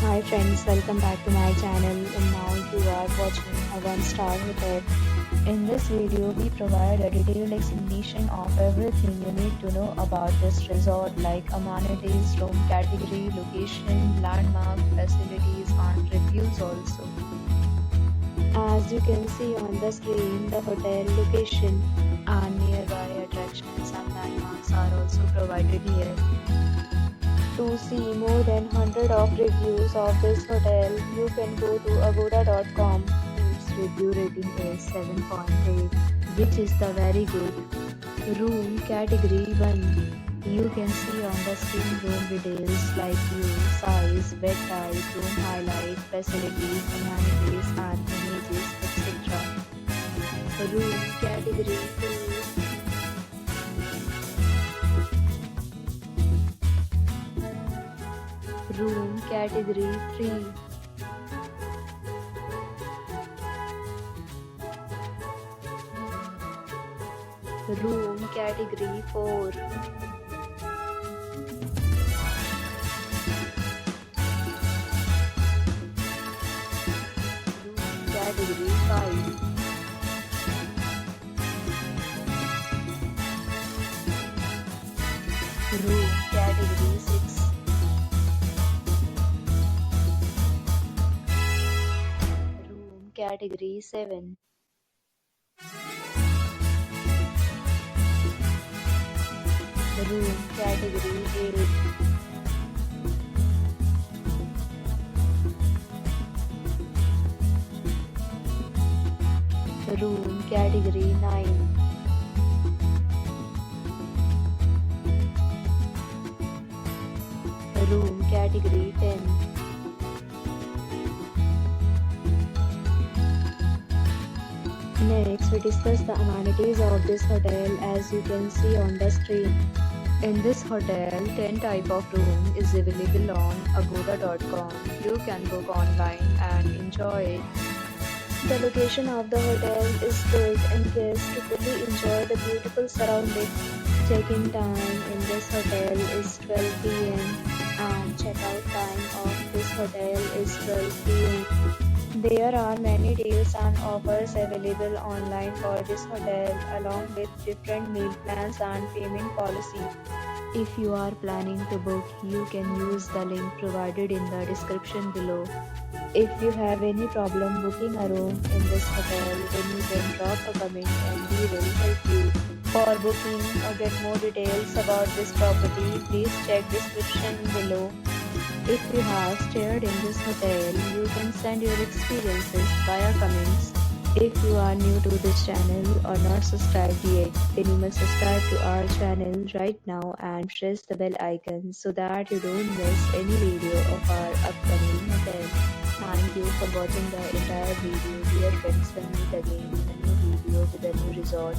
Hi friends, welcome back to my channel and now you are watching a one-star hotel. In this video, we provide a detailed explanation of everything you need to know about this resort like amenities, room category, location, landmark, facilities and reviews also. As you can see on the screen, the hotel location and nearby attractions and landmarks are also provided here. To see more than 100 of reviews of this hotel, you can go to agoda.com. Its review rating is 7.8, which is the very good. Room category 1. You can see on the screen room details like view, size, bed type, room highlight, facilities, amenities and images, etc. Room category 2. Room category 3. Room category 4. Room category 5. Room category 6. Room category 7. Room category 8. Room category 9. Room category 10. Next, we discuss the amenities of this hotel as you can see on the screen. In this hotel, 10 type of room is available on agoda.com. You can book online and enjoy it. The location of the hotel is good and guests to fully enjoy the beautiful surroundings. Check-in time in this hotel is 12 p.m. and check-out time of this hotel is 12 p.m. There are many deals and offers available online for this hotel along with different meal plans and payment policy. If you are planning to book, you can use the link provided in the description below. If you have any problem booking a room in this hotel, then you can drop a comment and we will help you. For booking or get more details about this property, please check description below. If you have stayed in this hotel, you can send your experiences via comments. If you are new to this channel or not subscribed yet, then you must subscribe to our channel right now and press the bell icon so that you don't miss any video of our upcoming hotel. Thank you for watching the entire video. Dear friends, we'll meet again in a new video with a new resort.